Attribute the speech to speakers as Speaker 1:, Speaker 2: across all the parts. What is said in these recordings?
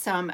Speaker 1: some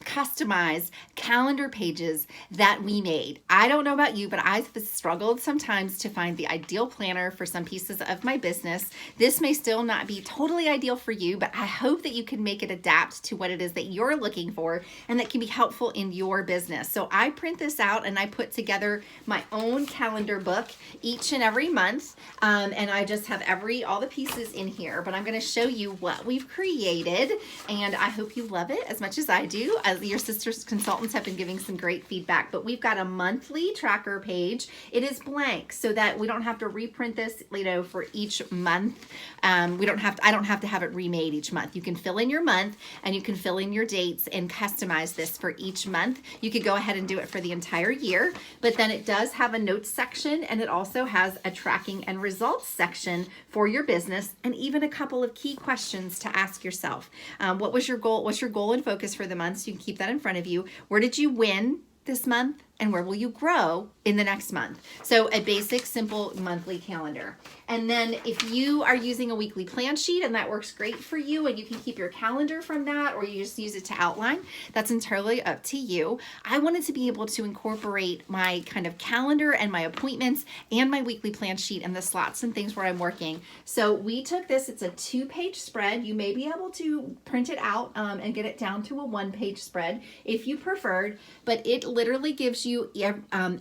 Speaker 1: customized calendar pages that we made. I don't know about you, but I've struggled sometimes to find the ideal planner for some pieces of my business. This may still not be totally ideal for you, but I hope that you can make it adapt to what it is that you're looking for and that can be helpful in your business. So I print this out and I put together my own calendar book each and every month. And I just have all the pieces in here, but I'm going to show you what we've created, and I hope you love it as much as I do. Your sister's consultants have been giving some great feedback, but we've got a monthly tracker page. It is blank so that we don't have to reprint this, for each month. I don't have to have it remade each month. You can fill in your month and you can fill in your dates and customize this for each month. You could go ahead and do it for the entire year, but then it does have a notes section, and it also has a tracking and results section for your business, and even a couple of key questions to ask yourself. What was your goal? What's your goal and focus for the month? So you can keep that in front of you. Where did you win this month? And where will you grow in the next month? So a basic, simple monthly calendar. And then if you are using a weekly plan sheet and that works great for you and you can keep your calendar from that, or you just use it to outline, that's entirely up to you. I wanted to be able to incorporate my kind of calendar and my appointments and my weekly plan sheet and the slots and things where I'm working. So we took this, it's a 2-page spread. You may be able to print it out and get it down to a 1-page spread if you preferred, but it literally gives you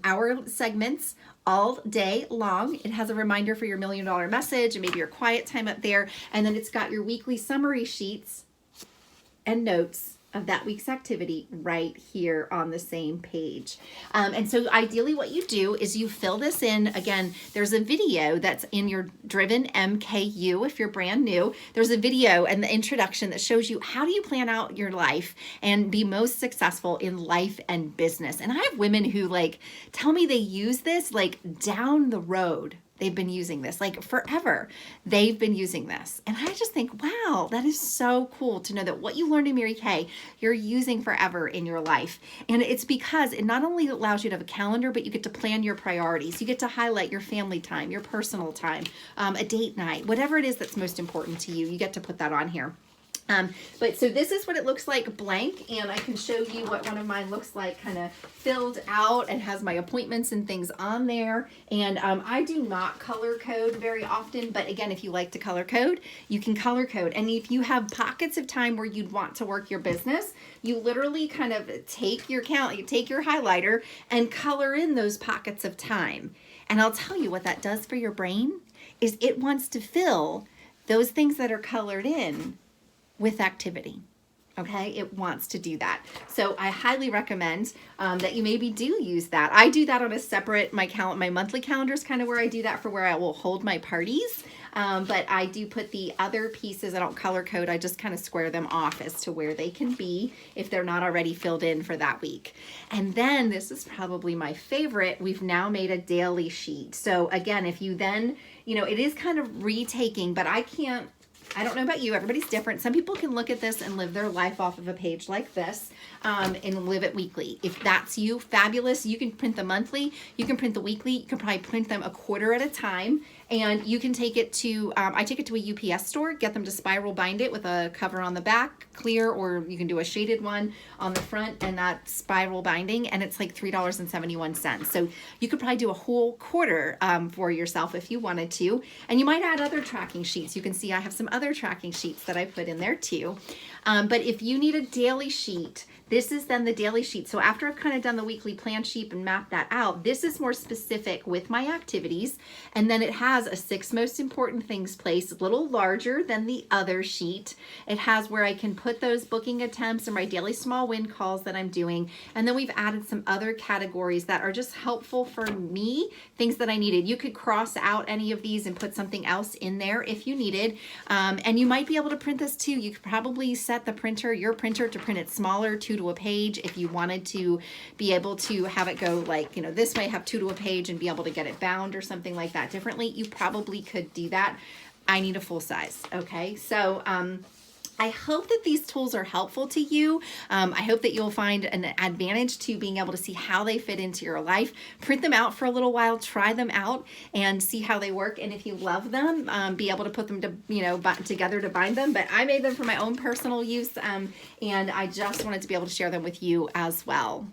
Speaker 1: hour segments all day long. It has a reminder for your $1 million message and maybe your quiet time up there. And then it's got your weekly summary sheets and notes of that week's activity right here on the same page. And so ideally what you do is you fill this in. Again, there's a video that's in your Driven MKU. If you're brand new, there's a video and the introduction that shows you how do you plan out your life and be most successful in life and business. And I have women who tell me they use this down the road. They've been using this forever. They've been using this. And I just think, wow, that is so cool to know that what you learned in Mary Kay, you're using forever in your life. And it's because it not only allows you to have a calendar, but you get to plan your priorities. You get to highlight your family time, your personal time, a date night, whatever it is that's most important to you. You get to put that on here. But so this is what it looks like blank, and I can show you what one of mine looks like kind of filled out and has my appointments and things on there. And I do not color code very often, but again, if you like to color code, you can color code. And if you have pockets of time where you'd want to work your business, you literally kind of take your highlighter and color in those pockets of time. And I'll tell you what that does for your brain is it wants to fill those things that are colored in with activity. Okay, it wants to do that. So I highly recommend that you maybe do use that. I do that on a separate, my monthly calendar is kind of where I do that for where I will hold my parties. But I do put the other pieces, I don't color code, I just kind of square them off as to where they can be if they're not already filled in for that week. And then this is probably my favorite, we've now made a daily sheet. So again, if you then, it is kind of retaking, but I don't know about you, everybody's different. Some people can look at this and live their life off of a page like this and live it weekly. If that's you, fabulous. You can print the monthly, you can print the weekly, you can probably print them a quarter at a time, and you can take it to, I take it to a UPS store, get them to spiral bind it with a cover on the back, clear, or you can do a shaded one on the front and that spiral binding, and it's like $3.71. So you could probably do a whole quarter for yourself if you wanted to, and you might add other tracking sheets. You can see I have some other tracking sheets that I put in there too. But if you need a daily sheet, this is then the daily sheet. So after I've kind of done the weekly plan sheet and mapped that out, this is more specific with my activities. And then it has a 6 most important things place, a little larger than the other sheet. It has where I can put those booking attempts and my daily small win calls that I'm doing. And then we've added some other categories that are just helpful for me, things that I needed. You could cross out any of these and put something else in there if you needed. And you might be able to print this too. You could probably set the printer, your printer, to print it smaller, 2 to a page, if you wanted to be able to have it go this way, have 2 to a page and be able to get it bound or something like that differently. You probably could do that. I need a full size. Okay. So, I hope that these tools are helpful to you. I hope that you'll find an advantage to being able to see how they fit into your life. Print them out for a little while, try them out, and see how they work. And if you love them, be able to put them together to bind them. But I made them for my own personal use, and I just wanted to be able to share them with you as well.